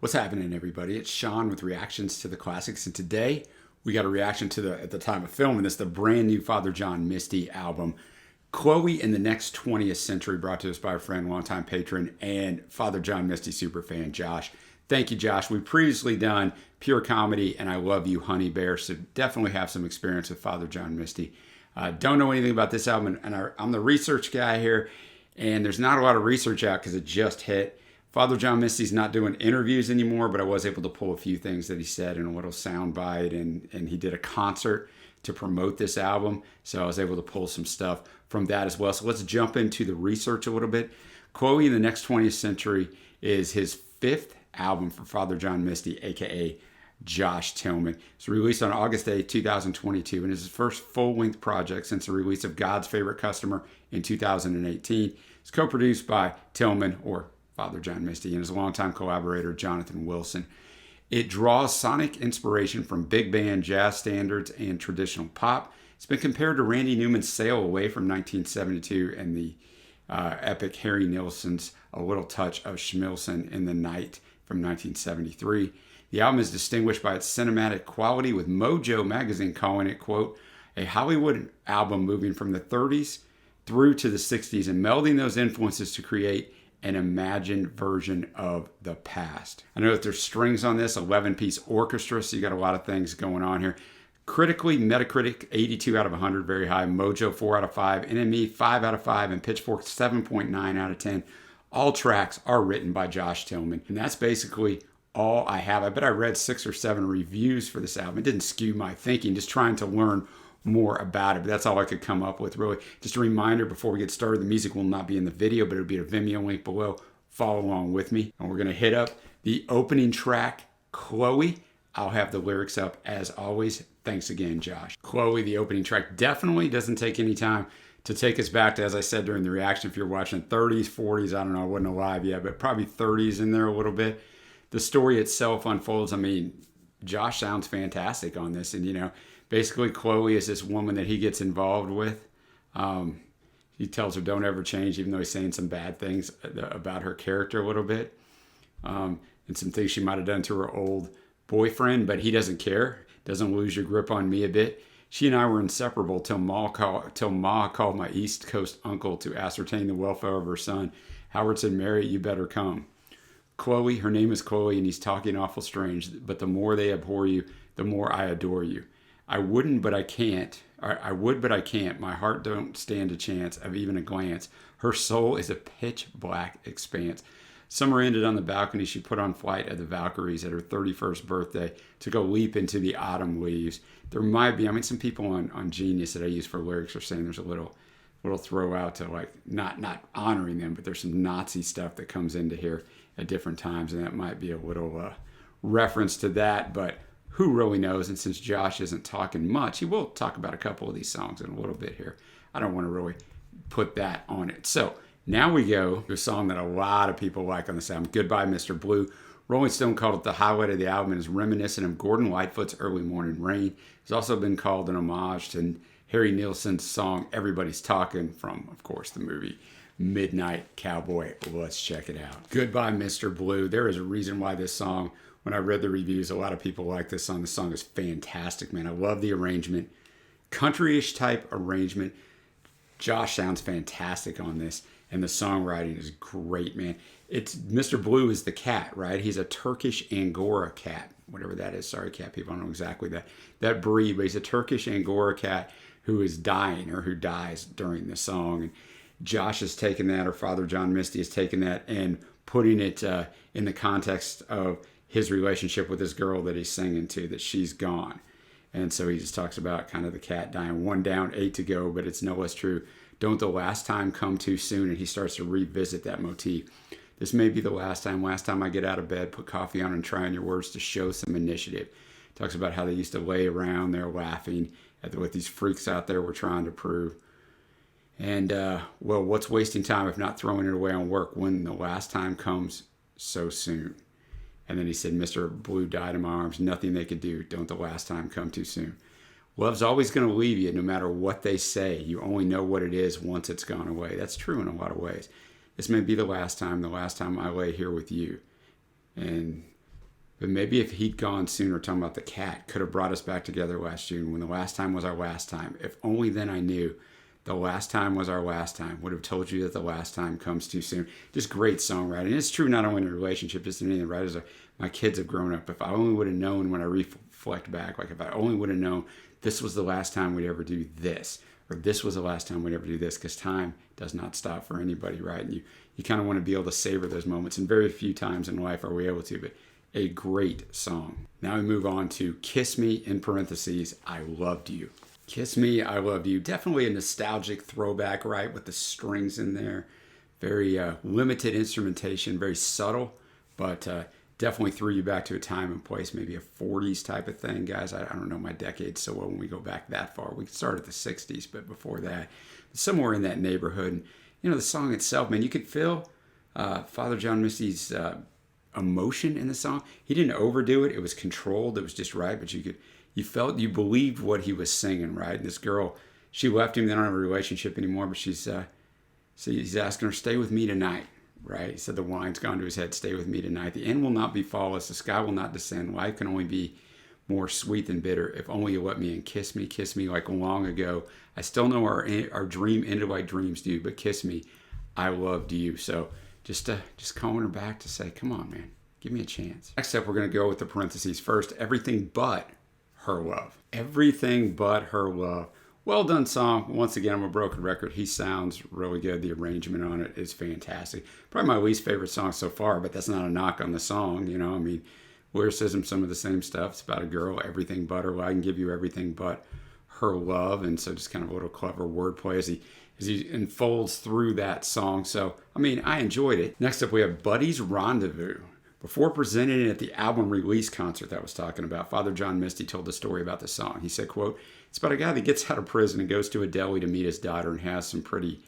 What's happening, everybody? It's Sean with Reactions to the Classics, and today we got a reaction to at the time of filming this, the brand new Father John Misty album, Chloe in the Next 20th Century, brought to us by a friend, longtime patron, and Father John Misty superfan, Josh. Thank you, Josh. We've previously done Pure Comedy and I Love You, Honey Bear, so definitely have some experience with Father John Misty. Don't know anything about this album, and I'm the research guy here, and there's not a lot of research out because it just hit. Father John Misty's not doing interviews anymore, but I was able to pull a few things that he said in a little soundbite, and he did a concert to promote this album, so I was able to pull some stuff from that as well. So let's jump into the research a little bit. Chloe in the Next 20th Century is his fifth album for Father John Misty, aka Josh Tillman. It's released on August 8, 2022, and is his first full-length project since the release of God's Favorite Customer in 2018. It's co-produced by Tillman, or Father John Misty, and his longtime collaborator, Jonathan Wilson. It draws sonic inspiration from big band, jazz standards, and traditional pop. It's been compared to Randy Newman's Sail Away from 1972 and the epic Harry Nilsson's A Little Touch of Schmilson in the Night from 1973. The album is distinguished by its cinematic quality, with Mojo magazine calling it, quote, a Hollywood album moving from the 30s through to the 60s and melding those influences to create an imagined version of the past. I know that there's strings on this, 11-piece orchestra, so you got a lot of things going on here. Critically, Metacritic 82 out of 100, very high. Mojo 4 out of 5, NME 5 out of 5, and Pitchfork 7.9 out of 10. All tracks are written by Josh Tillman, and that's basically all I have. I bet I read 6 or 7 reviews for this album. It didn't skew my thinking, just trying to learn more about it, but that's all I could come up with, really. Just a reminder before we get started, the music will not be in the video, but it'll be a Vimeo link below. Follow along with me, and we're going to hit up the opening track, Chloe. I'll have the lyrics up as always. Thanks again, Josh. Chloe, the opening track, definitely doesn't take any time to take us back to, as I said during the reaction, if you're watching 30s, 40s, I don't know, I wasn't alive yet, but probably 30s in there a little bit. The story itself unfolds. I mean, Josh sounds fantastic on this, and basically, Chloe is this woman that he gets involved with. He tells her don't ever change, even though he's saying some bad things about her character a little bit. And some things she might have done to her old boyfriend, but he doesn't care. Doesn't lose your grip on me a bit. She and I were inseparable till Ma called my East Coast uncle to ascertain the welfare of her son. Howard said, Mary, you better come. Chloe, her name is Chloe, and he's talking awful strange, but the more they abhor you, the more I adore you. I wouldn't, but I can't. I would, but I can't. My heart don't stand a chance of even a glance. Her soul is a pitch black expanse. Summer ended on the balcony. She put on Flight of the Valkyries at her 31st birthday to go leap into the autumn leaves. There might be, some people on Genius that I use for lyrics are saying there's a little throw out to like not honoring them, but there's some Nazi stuff that comes into here at different times, and that might be a little reference to that, but who really knows? And since Josh isn't talking much, he will talk about a couple of these songs in a little bit here. I don't want to really put that on it. So now we go to a song that a lot of people like on this album, Goodbye, Mr. Blue. Rolling Stone called it the highlight of the album and is reminiscent of Gordon Lightfoot's Early Morning Rain. It's also been called an homage to Harry Nilsson's song Everybody's Talking from, of course, the movie Midnight Cowboy. Let's check it out. Goodbye, Mr. Blue. There is a reason why this song, when I read the reviews, a lot of people like this song. The song is fantastic, man. I love the arrangement. Country-ish type arrangement. Josh sounds fantastic on this, and the songwriting is great, man. It's Mr. Blue is the cat, right? He's a Turkish Angora cat, whatever that is. Sorry, cat people, I don't know exactly that breed, but he's a Turkish Angora cat who is dying or who dies during the song. And Josh has taken that, or Father John Misty has taken that and putting it in the context of his relationship with this girl that he's singing to, that she's gone. And so he just talks about kind of the cat dying, 1 down, 8 to go, but it's no less true. Don't the last time come too soon? And he starts to revisit that motif. This may be the last time I get out of bed, put coffee on and try on your words to show some initiative. Talks about how they used to lay around there laughing at what these freaks out there were trying to prove. And, well, what's wasting time if not throwing it away on work when the last time comes so soon? And then he said, Mr. Blue died in my arms. Nothing they could do. Don't the last time come too soon. Love's always going to leave you no matter what they say. You only know what it is once it's gone away. That's true in a lot of ways. This may be the last time I lay here with you. And But maybe if he'd gone sooner, talking about the cat, could have brought us back together last June when the last time was our last time. If only then I knew the last time was our last time. Would have told you that the last time comes too soon. Just great songwriting. It's true not only in a relationship, just in anything, right? As my kids have grown up. If I only would have known when I reflect back, like if I only would have known this was the last time we'd ever do this, or this was the last time we'd ever do this, because time does not stop for anybody, right? And you kind of want to be able to savor those moments. And very few times in life are we able to, but a great song. Now we move on to Kiss Me, in parentheses, I Loved You. Kiss Me, I Loved You. Definitely a nostalgic throwback, right? With the strings in there. Very limited instrumentation, very subtle, but definitely threw you back to a time and place, maybe a 40s type of thing. Guys, I don't know my decades so well when we go back that far. We can start at the 60s, but before that, somewhere in that neighborhood. And, the song itself, man, you could feel Father John Misty's emotion in the song. He didn't overdo it. It was controlled. It was just right. But you believed what he was singing, right? And this girl, she left him. They don't have a relationship anymore, but he's asking her, stay with me tonight, right? He said the wine's gone to his head. Stay with me tonight. The end will not be flawless. The sky will not descend. Life can only be more sweet than bitter. If only you let me in. Kiss me like long ago. I still know our dream ended like dreams do, but kiss me, I loved you. So just calling her back to say, come on, man, give me a chance. Next up, we're going to go with the parentheses first. Everything but her love. Everything but her love. Well done song. Once again, I'm a broken record. He sounds really good. The arrangement on it is fantastic. Probably my least favorite song so far, but that's not a knock on the song. Lyricism, some of the same stuff. It's about a girl, everything but her love. I can give you everything but her love. And so just kind of a little clever wordplay as he unfolds through that song. So, I enjoyed it. Next up, we have Buddy's Rendezvous. Before presenting it at the album release concert that I was talking about, Father John Misty told the story about the song. He said, quote, it's about a guy that gets out of prison and goes to a deli to meet his daughter and has some pretty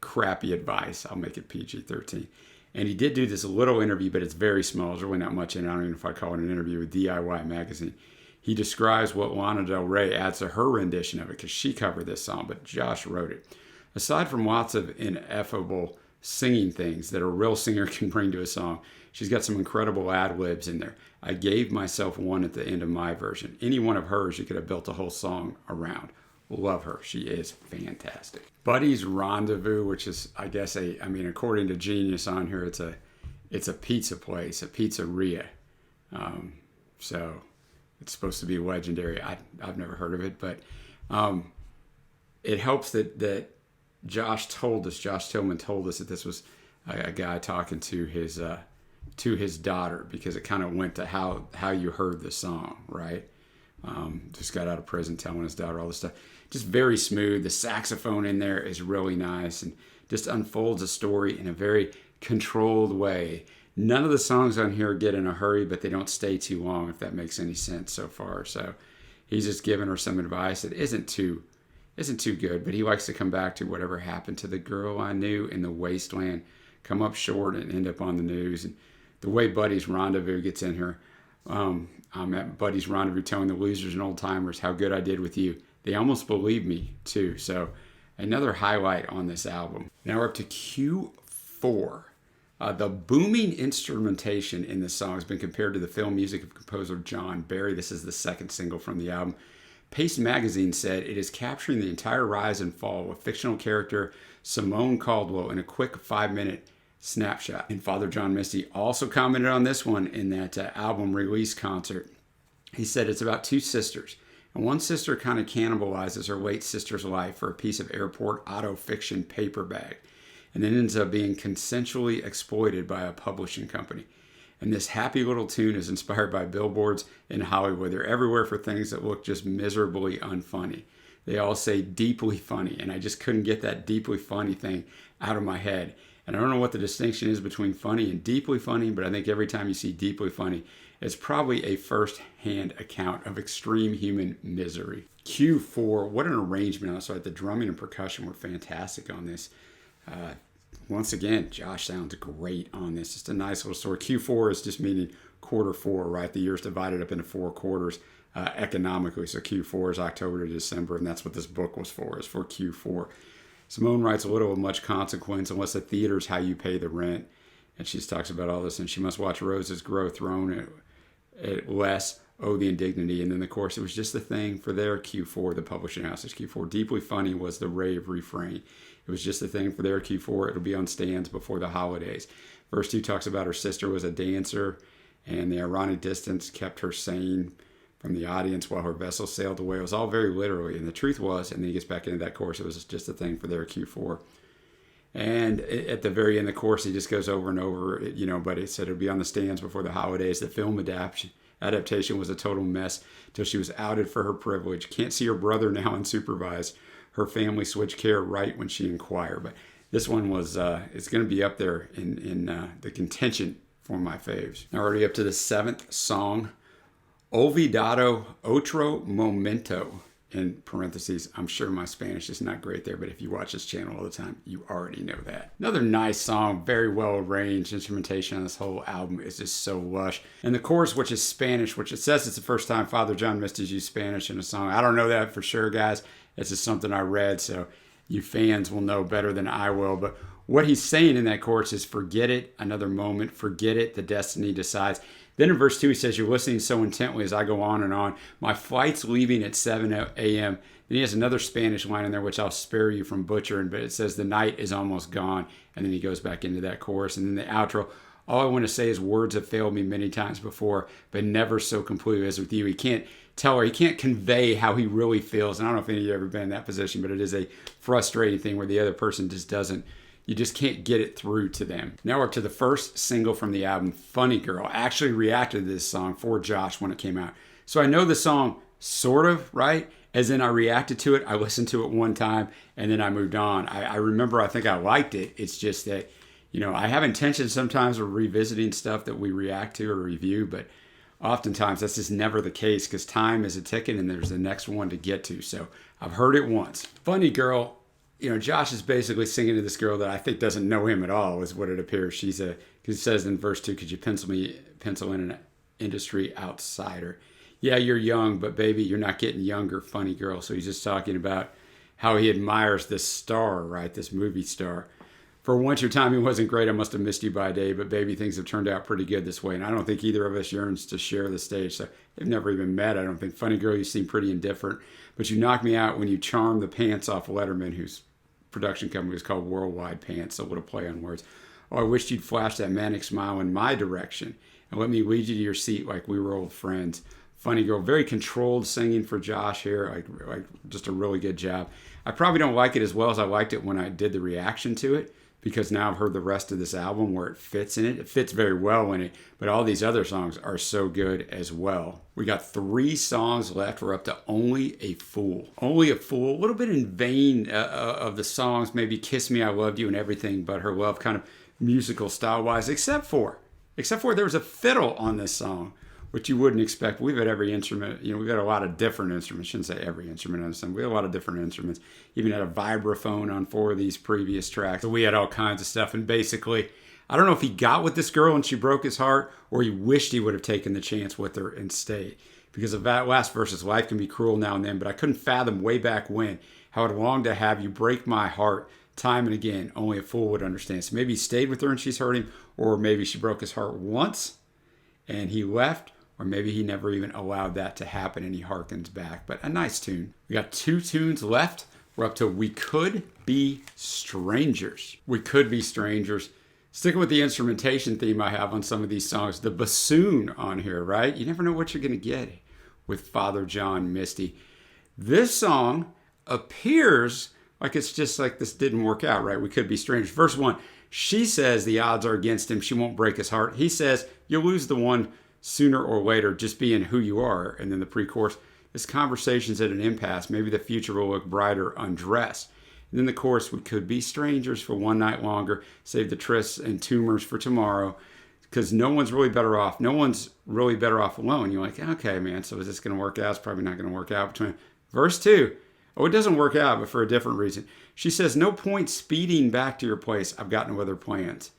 crappy advice. I'll make it PG-13. And he did do this little interview, but it's very small. There's really not much in it. I don't even know if I'd call it an interview with DIY Magazine. He describes what Lana Del Rey adds to her rendition of it, because she covered this song, but Josh wrote it. Aside from lots of ineffable singing things that a real singer can bring to a song, she's got some incredible ad-libs in there. I gave myself one at the end of my version. Any one of hers you could have built a whole song around. Love her. She is fantastic. Buddy's Rendezvous, which is, I guess, according to Genius on here, it's a pizza place, a pizzeria. So it's supposed to be legendary. I've never heard of it, but it helps that Josh Tillman told us that this was a guy talking to his daughter, because it kind of went to how you heard the song, right? Just got out of prison, telling his daughter all this stuff. Just very smooth. The saxophone in there is really nice and just unfolds a story in a very controlled way. None of the songs on here get in a hurry, but they don't stay too long, if that makes any sense so far. So he's just giving her some advice that isn't too good, but he likes to come back to whatever happened to the girl I knew in the wasteland, come up short and end up on the news. And the way Buddy's Rendezvous gets in here, I'm at Buddy's Rendezvous telling the losers and old timers how good I did with you. They almost believe me too. So another highlight on this album. Now we're up to Q4. The booming instrumentation in this song has been compared to the film music of composer John Barry. This is the second single from the album. Paste Magazine said it is capturing the entire rise and fall of fictional character Simone Caldwell in a quick 5-minute snapshot. And Father John Misty also commented on this one in that album release concert. He said it's about two sisters, and one sister kind of cannibalizes her late sister's life for a piece of airport auto fiction paper bag, and then ends up being consensually exploited by a publishing company. And this happy little tune is inspired by billboards in Hollywood. They're everywhere for things that look just miserably unfunny. They all say deeply funny, and I just couldn't get that deeply funny thing out of my head. And I don't know what the distinction is between funny and deeply funny, but I think every time you see deeply funny, it's probably a first-hand account of extreme human misery. Q4, what an arrangement. Also, the drumming and percussion were fantastic on this. Once again, Josh sounds great on this. Just a nice little story. Q4 is just meaning quarter four, right? The year's divided up into 4 quarters economically. So Q4 is October to December, and that's what this book was for, is for Q4. Simone writes a little of much consequence unless the theater's how you pay the rent. And she talks about all this, and she must watch roses grow thrown less, oh, the indignity. And then, of course, it was just the thing for their Q4, the publishing house's Q4. Deeply funny was the rave refrain. It was just the thing for their Q4. It'll be on stands before the holidays. Verse 2 talks about her sister was a dancer, and the ironic distance kept her sane from the audience while her vessel sailed away. It was all very literally. And the truth was, and then he gets back into that chorus, it was just a thing for their Q4. And at the very end of the course, he just goes over and over, but it said it would be on the stands before the holidays. The film adaptation was a total mess till she was outed for her privilege. Can't see her brother now unsupervised. Her family switched care right when she inquired. But this one was, it's going to be up there in the contention for my faves. Now, already up to the 7th song, Olvidado Otro Momento. In parentheses, I'm sure my Spanish is not great there, but if you watch this channel all the time, you already know that. Another nice song, very well arranged. Instrumentation on this whole album is just so lush. And the chorus, which is Spanish, which it says it's the first time Father John Misty's used Spanish in a song. I don't know that for sure, guys. It's just something I read, so you fans will know better than I will. But what he's saying in that chorus is, forget it, another moment, forget it, the destiny decides. Then in verse 2, he says, you're listening so intently as I go on and on. My flight's leaving at 7 a.m. Then he has another Spanish line in there, which I'll spare you from butchering, but it says, the night is almost gone. And then he goes back into that chorus. And then the outro, all I want to say is words have failed me many times before, but never so completely as with you. He can't tell her, he can't convey how he really feels. And I don't know if any of you have ever been in that position, but it is a frustrating thing where the other person just doesn't. You just can't get it through to them. Now we're up to the first single from the album, Funny Girl. I actually reacted to this song for Josh when it came out. So I know the song sort of, right? As in I reacted to it. I listened to it one time and then I moved on. I remember I think I liked it. It's just that, I have intentions sometimes of revisiting stuff that we react to or review, but oftentimes that's just never the case because time is a ticket and there's the next one to get to. So I've heard it once. Funny Girl. Josh is basically singing to this girl that I think doesn't know him at all, is what it appears. Because it says in verse 2, could you pencil in an industry outsider? Yeah, you're young, but baby, you're not getting younger, funny girl. So he's just talking about how he admires this star, right? This movie star. For once your timing wasn't great, I must have missed you by a day, but baby, things have turned out pretty good this way. And I don't think either of us yearns to share the stage. So they've never even met. I don't think. Funny girl, you seem pretty indifferent. But you knocked me out when you charmed the pants off Letterman, whose production company was called Worldwide Pants, so what a play on words. Oh, I wished you'd flash that manic smile in my direction and let me lead you to your seat like we were old friends. Funny Girl, very controlled singing for Josh here, like just a really good job. I probably don't like it as well as I liked it when I did the reaction to it, because now I've heard the rest of this album where it fits in it. It fits very well in it, but all these other songs are so good as well. We got 3 songs left. We're up to Only a Fool. Only a Fool, a little bit in vain of the songs, maybe Kiss Me, I Loved You and Everything But Her Love, kind of musical style-wise, except for there was a fiddle on this song, which you wouldn't expect. We've had every instrument, we've got a lot of different instruments. I shouldn't say every instrument on this song. We had a lot of different instruments. Even had a vibraphone on 4 of these previous tracks. So we had all kinds of stuff. And basically, I don't know if he got with this girl and she broke his heart, or he wished he would have taken the chance with her and stayed. Because of that last verse, life can be cruel now and then, but I couldn't fathom way back when how I'd long to have you break my heart time and again. Only a fool would understand. So maybe he stayed with her and she's hurt him, or maybe she broke his heart once and he left. Or maybe he never even allowed that to happen and he harkens back. But a nice tune. We got 2 tunes left. We're up to We Could Be Strangers. We Could Be Strangers. Sticking with the instrumentation theme I have on some of these songs. The bassoon on here, right? You never know what you're going to get with Father John Misty. This song appears like it's just like this didn't work out, right? We could be strangers. Verse 1, she says the odds are against him. She won't break his heart. He says, you'll lose the one sooner or later, just being who you are. And then the pre-chorus, this conversation's at an impasse. Maybe the future will look brighter undressed. And then the chorus, we could be strangers for one night longer. Save the trysts and tumors for tomorrow. Because no one's really better off. No one's really better off alone. You're like, okay, man, so is this going to work out? It's probably not going to work out. Between verse 2, oh, it doesn't work out, but for a different reason. She says, no point speeding back to your place. I've got no other plans.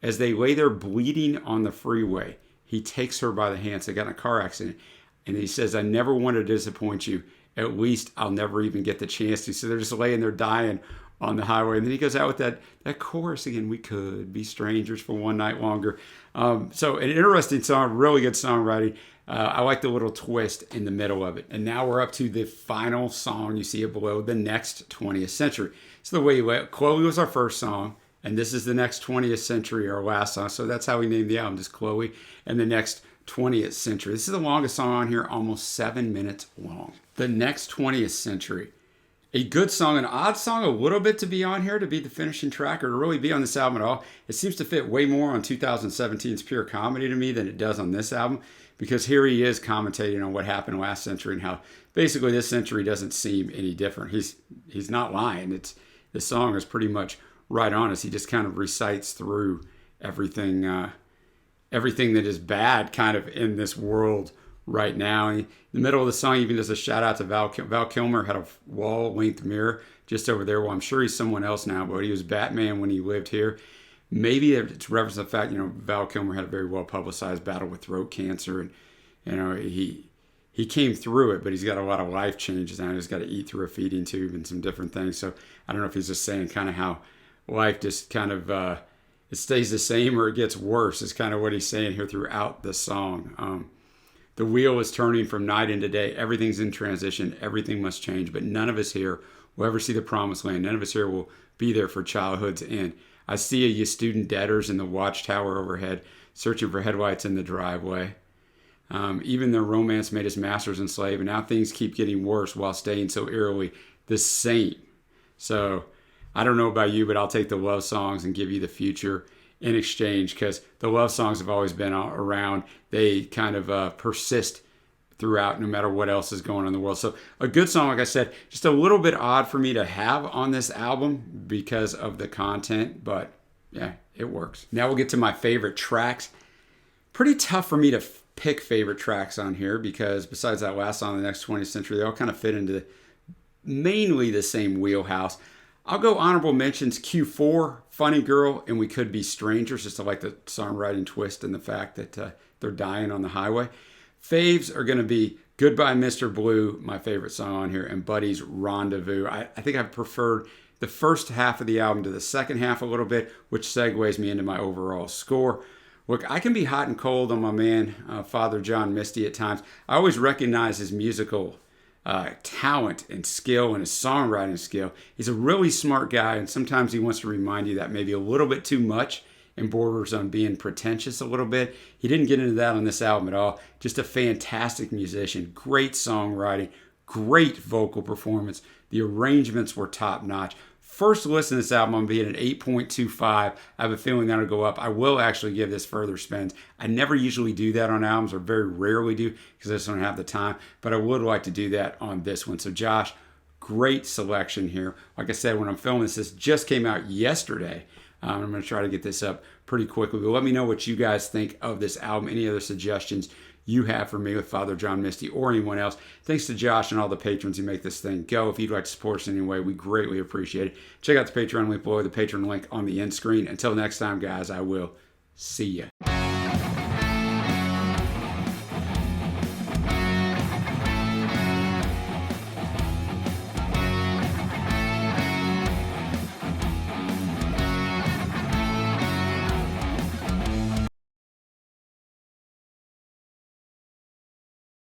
As they lay there bleeding on the freeway, he takes her by the hand. So they got in a car accident. And he says, I never want to disappoint you. At least I'll never even get the chance to. So they're just laying there dying on the highway. And then he goes out with that chorus again, we could be strangers for one night longer. So an interesting song, really good songwriting. I like the little twist in the middle of it. And now we're up to the final song. You see it below, the next 20th century. So the way you went, Chloe was our first song, and this is the next 20th century, our last song. So that's how we named the album, just Chloe and the next 20th century. This is the longest song on here, almost 7 minutes long. The next 20th century. A good song, an odd song a little bit to be on here, to be the finishing track or to really be on this album at all. It seems to fit way more on 2017's Pure Comedy to me than it does on this album, because here he is commentating on what happened last century and how basically this century doesn't seem any different. He's not lying. This song is pretty much right on us. He just kind of recites through everything everything that is bad kind of in this world right now. In the middle of the song, even does a shout out to Val Kilmer. Had a wall-length mirror just over there. Well, I'm sure he's someone else now, but he was Batman when he lived here. Maybe it's reference to the fact, Val Kilmer had a very well-publicized battle with throat cancer, and he came through it, but he's got a lot of life changes now. He's got to eat through a feeding tube and some different things. So I don't know if he's just saying kind of how life just kind of it stays the same or it gets worse. Is kind of what he's saying here throughout the song. The wheel is turning from night into day. Everything's in transition. Everything must change. But none of us here will ever see the promised land. None of us here will be there for childhood's end. I see you student debtors in the watchtower overhead, searching for headlights in the driveway. Even their romance made us masters and slaves, and now things keep getting worse while staying so eerily the same. So I don't know about you, but I'll take the love songs and give you the future in exchange, because the love songs have always been around. They kind of persist throughout no matter what else is going on in the world. So a good song, like I said, just a little bit odd for me to have on this album because of the content, but yeah, it works. Now we'll get to my favorite tracks. Pretty tough for me to pick favorite tracks on here, because besides that last song, The Next 20th Century, they all kind of fit into mainly the same wheelhouse. I'll go honorable mentions: Q4, Funny Girl, and We Could Be Strangers, just to like the songwriting twist and the fact that they're dying on the highway. Faves are going to be Goodbye Mr. Blue, my favorite song on here, and Buddy's Rendezvous. I think I've preferred the first half of the album to the second half a little bit, which segues me into my overall score. Look, I can be hot and cold on my man, Father John Misty at times. I always recognize his musical talent and skill and his songwriting skill. He's a really smart guy, and sometimes he wants to remind you that maybe a little bit too much and borders on being pretentious a little bit. He didn't get into that on this album at all. Just a fantastic musician, great songwriting, great vocal performance. The arrangements were top notch. First listen to this album, I'm being at 8.25. I have a feeling that'll go up. I will actually give this further spins. I never usually do that on albums, or very rarely do, because I just don't have the time. But I would like to do that on this one. So Josh, great selection here. Like I said, when I'm filming this just came out yesterday. I'm going to try to get this up pretty quickly. But let me know what you guys think of this album. Any other suggestions you have for me with Father John Misty or anyone else. Thanks to Josh and all the patrons who make this thing go. If you'd like to support us in any way, we greatly appreciate it. Check out the Patreon link below, the Patreon link on the end screen. Until next time, guys, I will see you.